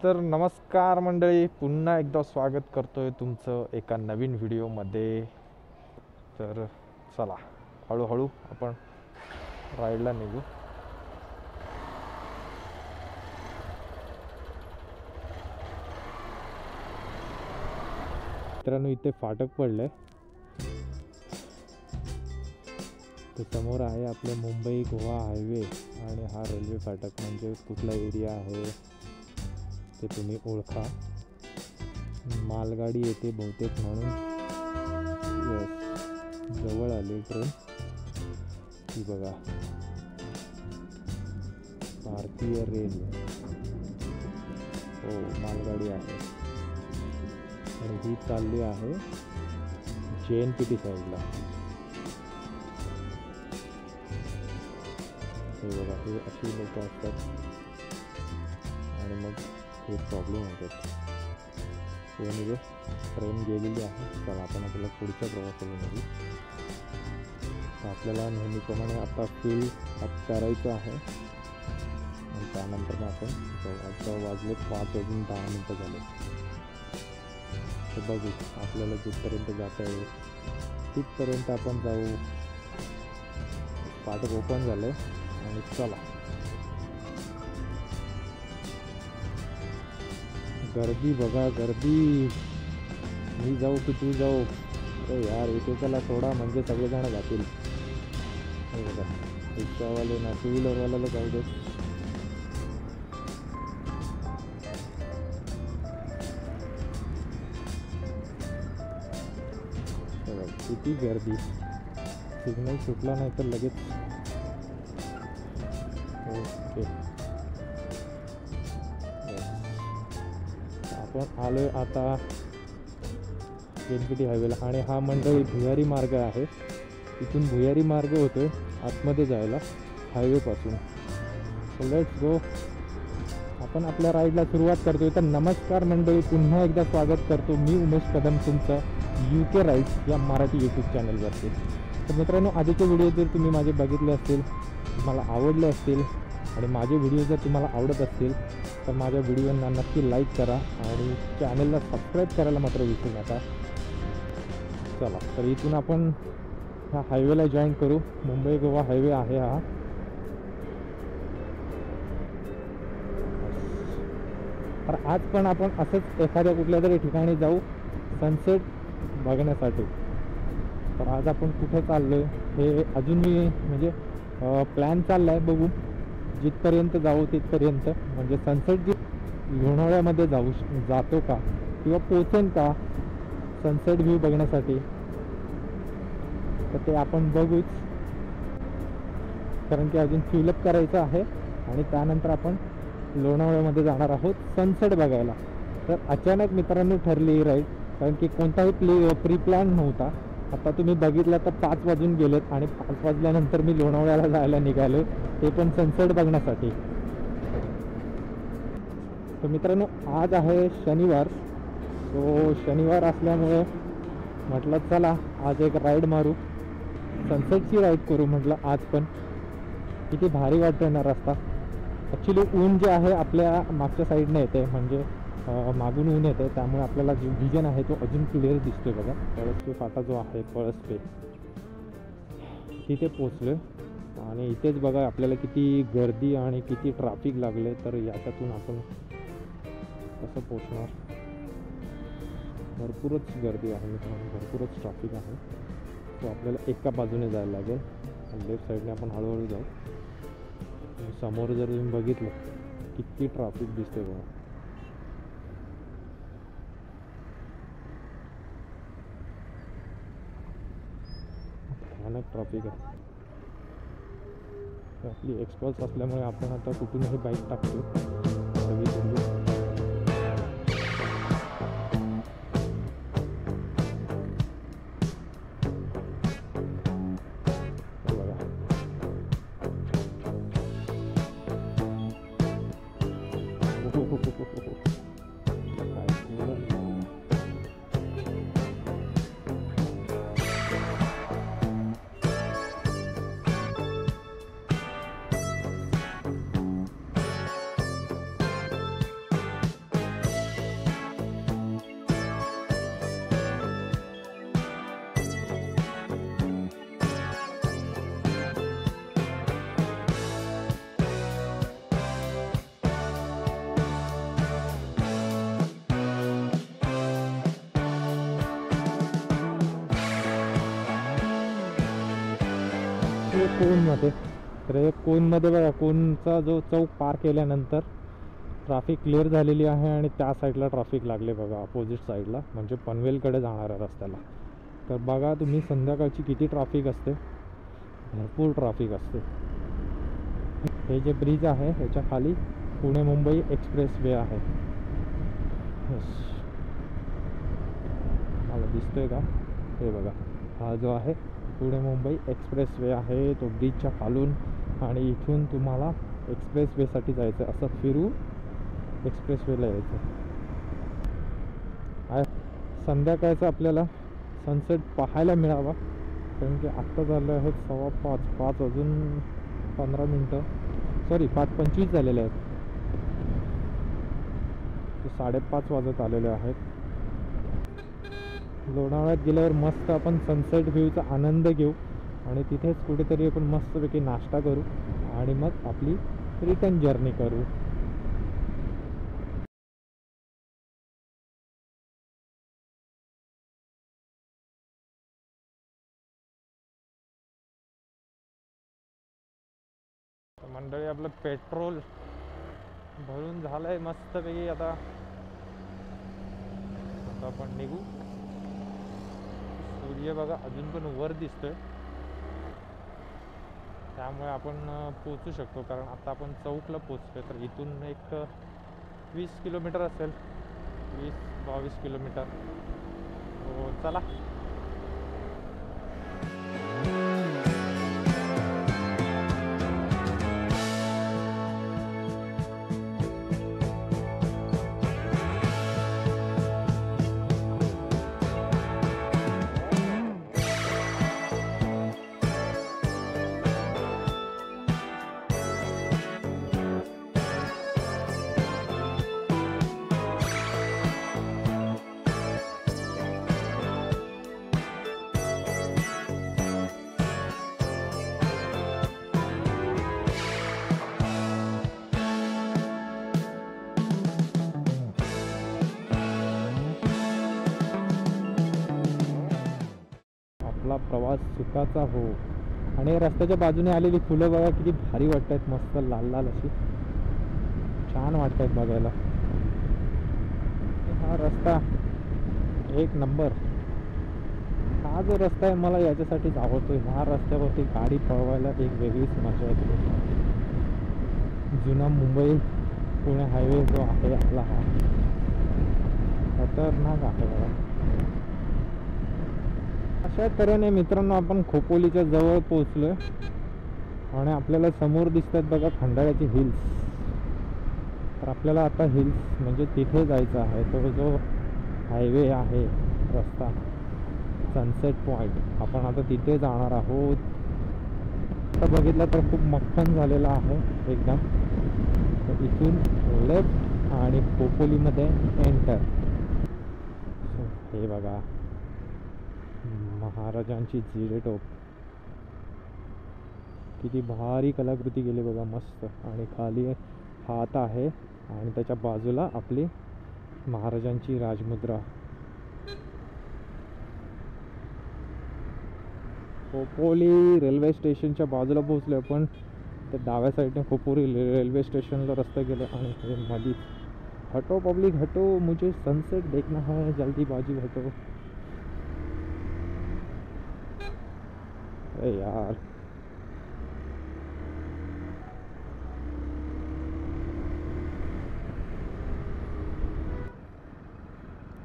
तर नमस्कार मंडळी, पुन्हा एकदा स्वागत करतोय तुमचं एका नवीन व्हिडिओमध्ये. तर चला हळूहळू आपण राईडला निघू. मित्रांनो, इथे फाटक पडलंय. ते समोर आहे आपले मुंबई गोवा हायवे आणि हा रेल्वे फाटक. म्हणजे कुठला एरिया आहे ते तुम्ही ओळखा. मालगाडी येते बहुतेक, म्हणून यस, जवळ आली ट्रेन. ही बघा, भारतीय रेल. हो, मालगाडी आहे आणि ही चालली आहे JNPT साईडला. हे बघा, हे अशी लोक असतात आणि मग हे प्रॉब्लेम होतात. एनिवे, ट्रेन गेलेली आहे. चला आपण आपल्याला पुढच्या प्रवासाला निघू. तर आपल्याला नेहमीप्रमाणे आता फ्यूल अप करायचं आहे आणि त्यानंतर मग आपण जाऊ. आता वाजले 5:10 झाले. तर बघू, आपल्याला जिथपर्यंत जाता येईल तिथपर्यंत आपण जाऊ. फाटक ओपन झालं आणि चला. गर्दी बघा, गर्दी. मी जाऊ की तू जाऊ? अरे यार, एकेकाला सोडा म्हणजे सगळेजण जातील. हे बघा, रिक्षावाले ना, टू व्हीलरवाल्याला जाऊ दे. किती गर्दी. सिग्नल सुटला नाही तर लगेच. ओके, आपण आलोय आता JNPT हायवेला. आणि हा मंडळी भुयारी मार्ग आहे. इथून भुयारी मार्ग होतोय आतमध्ये जायला हायवेपासून. So let's go. आपण आपल्या राईडला सुरुवात करतोय. तर नमस्कार मंडळी, पुन्हा एकदा स्वागत करतो मी उमेश कदम तुमचं UK राईड्स या मराठी YouTube चॅनलवरती. तर मित्रांनो, आधीचे व्हिडिओ जर तुम्ही माझे बघितले असतील, तुम्हाला आवडले असतील आणि माझे व्हिडिओ जर तुम्हाला आवडत असतील तर माझ्या व्हिडिओंना नक्की लाईक करा आणि चॅनलला सबस्क्राईब करायला मात्र विसरू नका. चला, तर इथून आपण ह्या हायवेला जॉईन करू. मुंबई गोवा हायवे आहे हा. तर आज पण आपण असंच एखाद्या कुठल्या तरी ठिकाणी जाऊ सनसेट बघण्यासाठी. तर आज आपण कुठे चाललो आहे हे अजून मी म्हणजे प्लॅन चालला आहे. बघू, जिथपर्यंत जाऊ तिथपर्यंत. म्हणजे सनसेट जी लोणावळ्यामध्ये जातो का किंवा पोचेन का सनसेट व्ह्यू बघण्यासाठी, तर ते आपण बघूच. कारण की अजून फ्यूलअप करायचं आहे आणि त्यानंतर आपण लोणावळ्यामध्ये जाणार आहोत सनसेट बघायला. तर अचानक मित्रांनो ठरली ही राईड, कारण की कोणताही प्री प्लॅन नव्हता. आता तुम्ही बघितलं तर 5 वाजून गेलेत आणि 5 वाजल्यानंतर मी लोणावळ्याला जायला निघालो, ते पण सनसेट बघण्यासाठी. तर मित्रांनो, आज आहे शनिवार. सो शनिवार असल्यामुळे म्हटलं चला आज एक राईड मारू, सनसेटची राईड करू म्हटलं आज पण. किती भारी वाटतं ना रस्ता. ॲक्च्युली ऊन जे आहे आपल्या मागच्या साईडने येते, म्हणजे मागून ऊन येते, त्यामुळे आपल्याला जो व्हिजन आहे तो अजून क्लिअर दिसतोय. बघा, पळसपे फाटा जो आहे, पळसपे, तिथे पोचलो आणि इथेच बघा आपल्याला किती गर्दी आणि किती ट्रॅफिक लागले. तर याच्यातून आपण कसं पोचणार? भरपूरच गर्दी आहे मित्रांनो, भरपूरच ट्रॅफिक आहे. तो आपल्याला एका बाजूने जायला लागेल. लेफ्ट साईडने आपण हळूहळू जाऊ. समोर जर तुम्ही बघितलं किती ट्रॅफिक दिसते बघा. भयानक ट्रॅफिक आहे. आपली एक्सपल्स असल्यामुळे आपण आता कुठूनही बाईक टाकतो सगळी. कोनमध्ये. तर कोनमध्ये बघा, कोनचा जो चौक पार केल्यानंतर ट्रॅफिक क्लिअर झालेली आहे आणि त्या साईडला ट्रॅफिक लागले बघा, अपोजिट साईडला, म्हणजे पनवेलकडे जाणाऱ्या रस्त्याला. तर बघा तुम्ही संध्याकाळची किती ट्रॅफिक असते, भरपूर ट्रॅफिक असते. हे जे ब्रिज आहे ह्याच्या खाली पुणे मुंबई एक्सप्रेस वे आहे. मला दिसतोय का, हे बघा, हा जो आहे पुणे मुंबई एक्सप्रेस वे आहे, तो ब्रिजच्या खालून. आणि इथून तुम्हाला एक्सप्रेस वेसाठी जायचं, असं फिरू एक्सप्रेस वेला यायचं. संध्याकाळचं आपल्याला सनसेट पाहायला मिळावा, कारण की आत्ता झालं आहे 5:15, 5 अजून 15 मिनटं, सॉरी 5:25 झालेले आहेत. 5:30 वाजत आलेले आहेत. लोणावळ्यात गेल्यावर मस्त आपण सनसेट व्ह्यूचा आनंद घेऊ आणि तिथेच कुठेतरी आपण मस्तपैकी नाश्ता करू आणि मग आपली रिटर्न जर्नी करू. मंडळी, आपलं पेट्रोल भरून झालंय मस्तपैकी. आता आपण निघू. सूर्य बघा अजून पण वर दिसतोय, त्यामुळे आपण पोचू शकतो, कारण आता आपण चौकला पोचतोय. तर इथून एक 20 किलोमीटर असेल, 20-22 किलोमीटर. हो चला. आपला प्रवास सुखाचा हो. आणि रस्त्याच्या बाजूने आलेली फुलं बघा किती भारी वाटत आहेत, मस्त लाल लाल अशी, छान वाटत आहेत बघायला. हा रस्ता एक नंबर. हा जो रस्ता आहे मला याच्यासाठीच आवडतो. ह्या रस्त्यावरती गाडी पळवायला एक वेगळीच मजा येते. जुना मुंबई पुणे हायवे जो आहे आपला, हा खतरनाक आहे बघा. अशा तऱ्हेने मित्रांनो आपण खोपोलीच्या जवळ पोहोचलोय आणि आपल्याला समोर दिसतात बघा खंडाळ्याची हिल्स. तर आपल्याला आता हिल्स म्हणजे तिथे जायचं आहे. तो जो हायवे आहे, रस्ता, सनसेट पॉईंट, आपण आता तिथे जाणार आहोत. आता बघितलं तर खूप मक्खन झालेला आहे एकदम. तर इथून लेफ्ट आणि खोपोलीमध्ये एंटर. हे बघा महाराजांची जिरेटोप, किती भारी कलाकृती केली बघा, मस्त. आणि खाली हात आहे आणि त्याच्या बाजूला आपली महाराजांची राजमुद्रा. खोपोली रेल्वे स्टेशनच्या बाजूला पोहोचलो आपण. तर डाव्या साईडने खोपोली रेल्वे स्टेशनला रस्ता गेला आणि हे मधीच, हटो पब्लिक हटो, मुझे सनसेट देखना है, जल्दी बाजू हटो. अरे यार,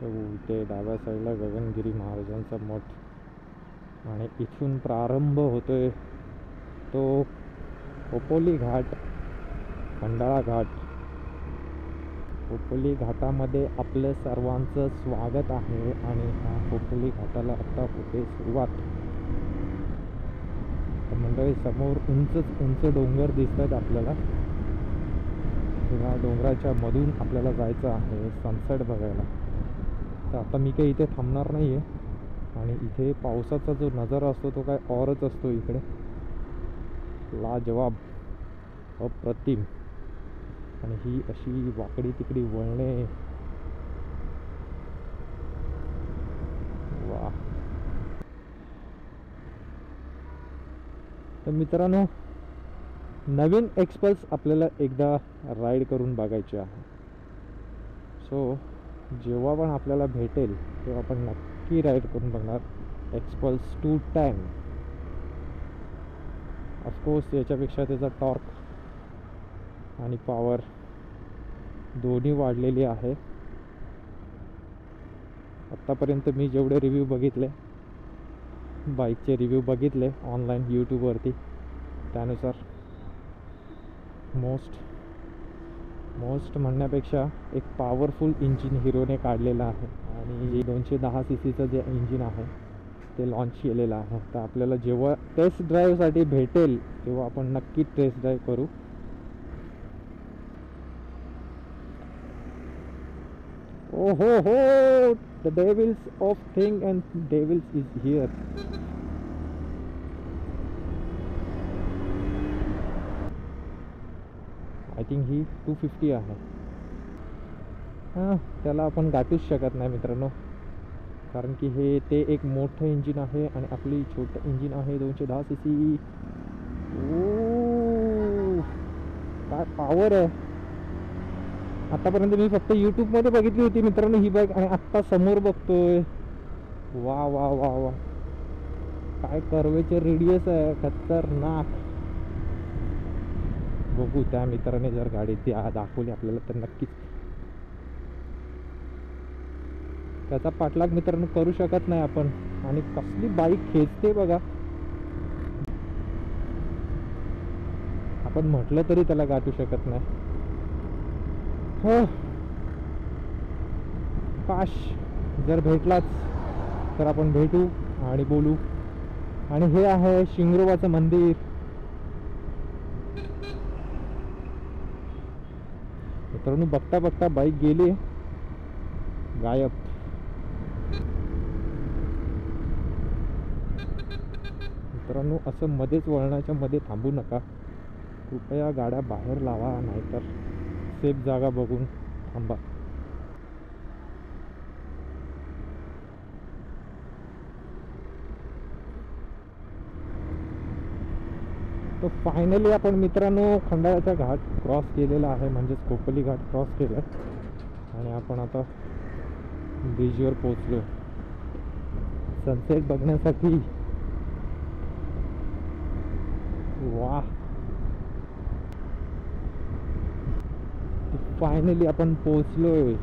तो इथे डाव्या साईडला गगनगिरी महाराजांचा मठ आणि इथून प्रारंभ होतोय तो खोपोली घाट, खंडाळा घाट. खोपोली घाटामध्ये आपलं सर्वांचं स्वागत आहे आणि ह्या खोपोली घाटाला आता होते सुरुवात. मंडळी समोर उंच डोंगर दिसतात आपल्याला. ह्या डोंगराच्या मधून आपल्याला जायचं आहे सनसेट बघायला. तर आता मी काही इथे थांबणार नाही आहे. आणि इथे पावसाचा जो नजारा असतो तो काय औरच असतो इकडे, लाजवाब, अप्रतिम. आणि ही अशी वाकडी तिकडी वळणे, वा. तर मित्रांनो, नवीन एक्सपल्स आपल्याला एकदा राईड करून बघायची आहे. सो जेव्हा पण आपल्याला भेटेल तेव्हा आपण नक्की राईड करून बघणार एक्सपल्स 210. ऑफकोर्स याच्यापेक्षा त्याचा टॉर्क आणि पॉवर दोन्ही वाढलेली आहे. आत्तापर्यंत मी जेवढे रिव्ह्यू बघितले, बाईकचे रिव्ह्यू बघितले ऑनलाईन यूट्यूबवरती, त्यानुसार मोस्ट म्हणण्यापेक्षा एक पॉवरफुल इंजिन हिरोने काढलेलं आहे. आणि 210 CCचं जे इंजिन आहे ते लॉन्च केलेलं आहे. तर आपल्याला जेव्हा टेस्ट ड्राईव्हसाठी भेटेल तेव्हा आपण नक्की टेस्ट ड्राईव्ह करू. Oh ho ho! The devils of thing and devils is here. I think he 250 आहे. हां, त्याला आपण गाठूच शकत नाही मित्रांनो, कारण की हे ते एक मोठं इंजिन आहे आणि आपली छोटं इंजिन आहे 210 CC. ओ काय पॉवर आहे. आतापर्यंत मी फक्त यूट्यूबमध्ये बघितली होती मित्रांनो ही बाईक, आणि आत्ता समोर बघतोय. वा वा वा वा, काय कर्वेचर रेडियस आहे, खतरनाक. बघू त्या मित्राने जर गाडी दाखवली आपल्याला तर नक्कीच त्याचा पाठलाग मित्रांनो करू शकत नाही आपण. आणि कसली बाईक खेचते बघा. आपण म्हटलं तरी त्याला गाठू शकत नाही. हो, काश जर भेटलाच तर आपण भेटू आणि बोलू. आणि हे आहे शिंगरोबाचं मंदिर. मित्रांनो बघता बघता बाईक गेली गायब. मित्रांनो असं मध्येच वळणाच्या मध्ये थांबू नका, कृपया गाड्या बाहेर लावा, नाहीतर सेफ जागा बघून थांबा. तर फायनली आपण मित्रांनो खंडाळ्याचा घाट क्रॉस केलेला आहे, म्हणजेच खोपोली घाट क्रॉस केला आणि आपण आता ब्रिजवर पोचलो सनसेट बघण्यासाठी. वाह, फायनली आपण पोचलोय.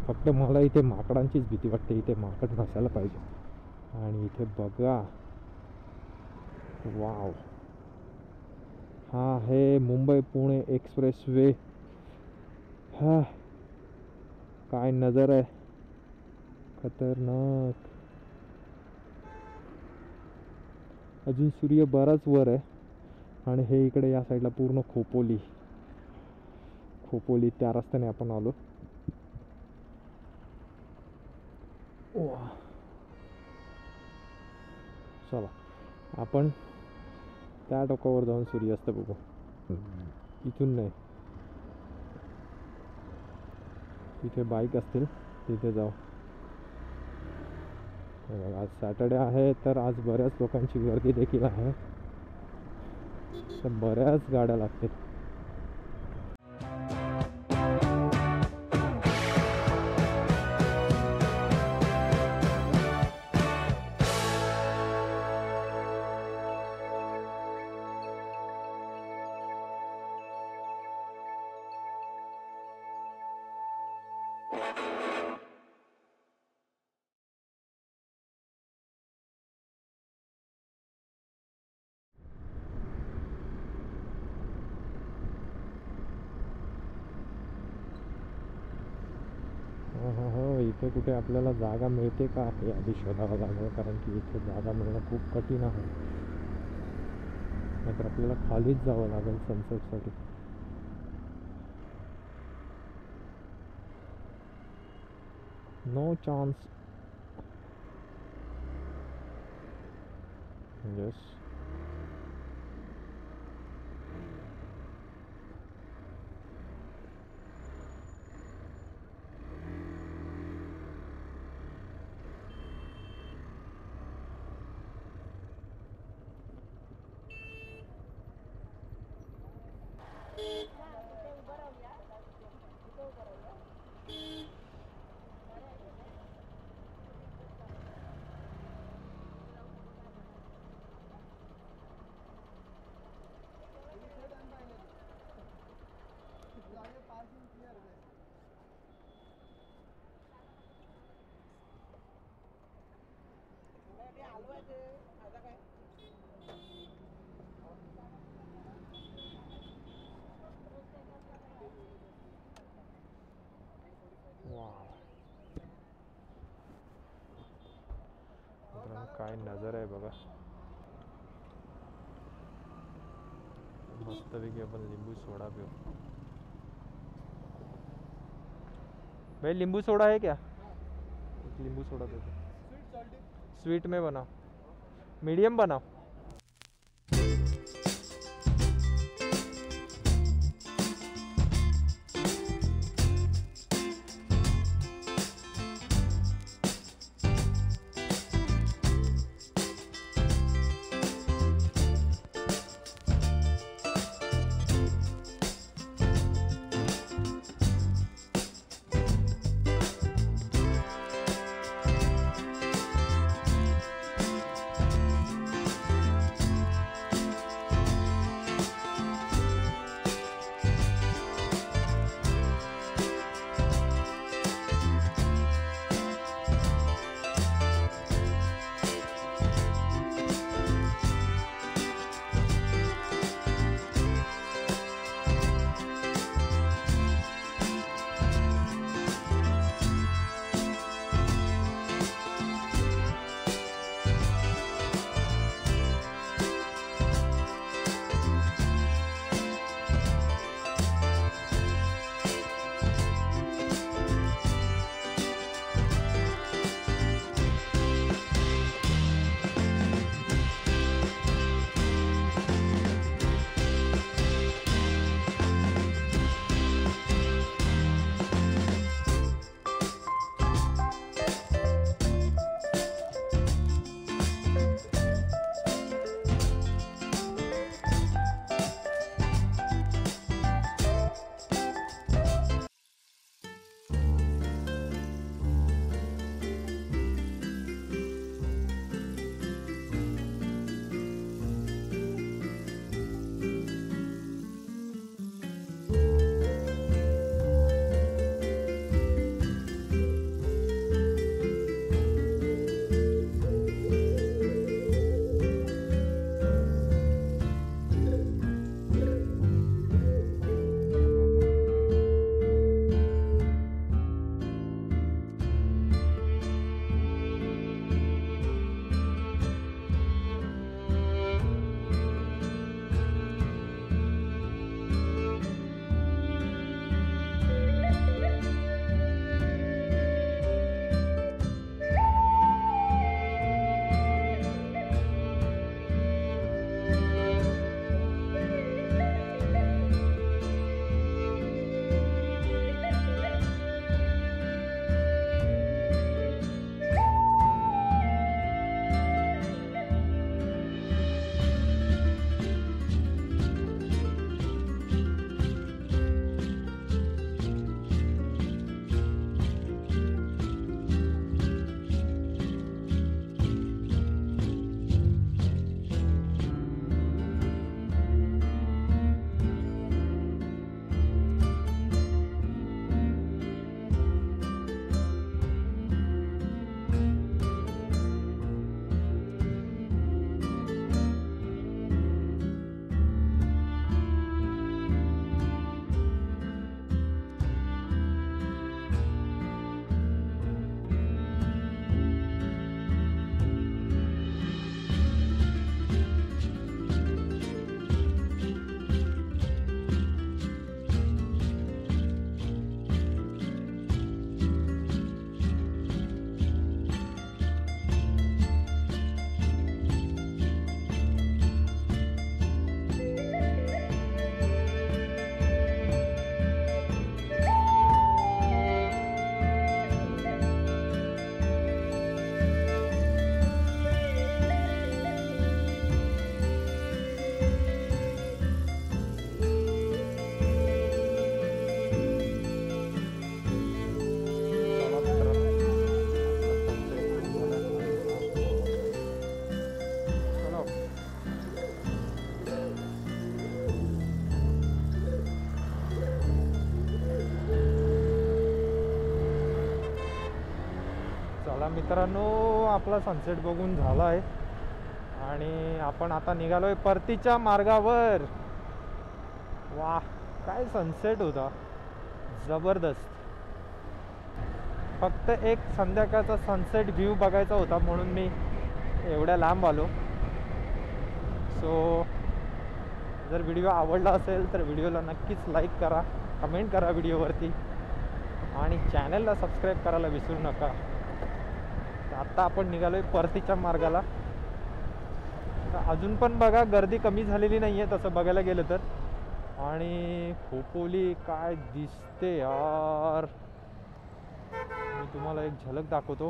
फक्त मला इथे माकडांचीच भीती वाटते. इथे माकड नसायला पाहिजे. आणि इथे बघा, वाव, हा आहे मुंबई पुणे एक्सप्रेस वे. हा काय नजर आहे, खतरनाक. अजून सूर्य बराच वर आहे. आणि हे इकडे या साईडला पूर्ण खोपोली त्या रस्त्याने आपण आलो. चला आपण त्या टोकावर जाऊन सूर्यास्त बघू. इथून नाही, तिथे बाईक असतील तिथे जाऊ. आज सॅटर्डे आहे तर आज बऱ्याच लोकांची गर्दी देखील आहे, तर बऱ्याच गाड्या लागतील. हो, इथे कुठे आपल्याला जागा मिळते का हे आधी शोधावं लागेल, कारण की इथे जागा मिळणं खूप कठीण आहे. नाहीतर आपल्याला खालीच जावं लागेल सनसेटसाठी. No chance. येस, वाव, मित्रांनो काय नजर आहे बघा. मस्तपैकी आपण लिंबू सोडा पिऊ. भाई नींबू सोडा है क्या? एक नींबू सोडा दे दो. स्वीट में बनाओ, मीडियम बनाओ. चला मित्रांनो, आपला सनसेट बघून झाला आहे आणि आपण आता निघालो आहे परतीच्या मार्गावर. वा, काय सनसेट होता, जबरदस्त. फक्त एक संध्याकाळचा सनसेट व्ह्यू बघायचा होता म्हणून मी एवढ्या लांब आलो. सो जर व्हिडिओ आवडला असेल तर व्हिडिओला नक्कीच लाईक करा, कमेंट करा व्हिडिओवरती आणि चॅनलला सबस्क्राईब करायला विसरू नका. आत्ता आपण निघालो आहे परतीच्या मार्गाला. तर अजून पण बघा गर्दी कमी झालेली नाही आहे तसं बघायला गेलं तर. आणि खोपोली काय दिसते यार, मी तुम्हाला एक झलक दाखवतो.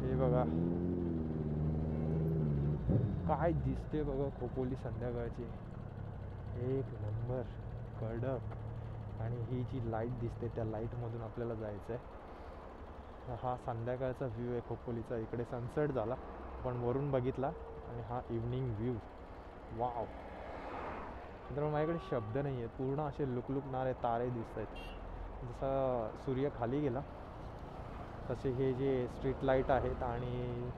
हे बघा काय दिसते बघा खोपोली संध्याकाळची, एक नंबर कडक. आणि ही जी लाईट दिसते त्या लाईटमधून आपल्याला जायचं आहे. हा संध्याकाळचा व्ह्यू आहे खोपोलीचा. इकडे सनसेट झाला पण वरून बघितला आणि हा इव्हनिंग व्ह्यू. वाव मित्रांनो, माझ्याकडे शब्द नाही आहेत. पूर्ण असे लुकलुकणारे तारे दिसत आहेत. जसा सूर्य खाली गेला तसे हे जे स्ट्रीट लाईट आहेत आणि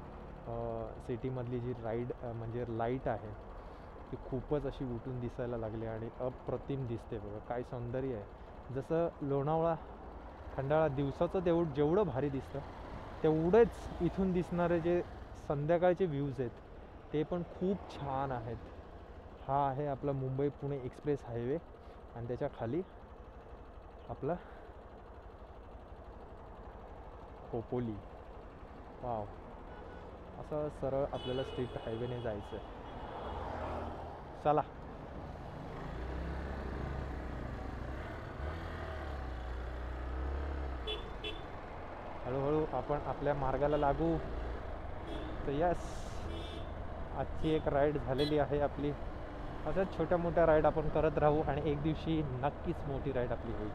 सिटीमधली जी म्हणजे लाईट आहे ती खूपच अशी उठून दिसायला लागली आणि अप्रतिम दिसते बघा. काय सौंदर्य आहे. जसं लोणावळा खंडाळा दिवसाचं जेवढं भारी दिसतं तेवढेच इथून दिसणारे जे संध्याकाळचे व्ह्यूज आहेत ते पण खूप छान आहेत. हा आहे आपला मुंबई पुणे एक्सप्रेस हायवे आणि त्याच्या खाली आपला खोपोली. वाव, असं सरळ आपल्याला स्ट्रीट हायवेने जायचं आहे. चला हळूहळू आपण आपल्या मार्गाला लागू. तर यस, आजची एक राईड झालेली आहे आपली. अशाच छोट्या मोठ्या राईड आपण करत राहू आणि एक दिवशी नक्कीच मोठी राईड आपली होईल.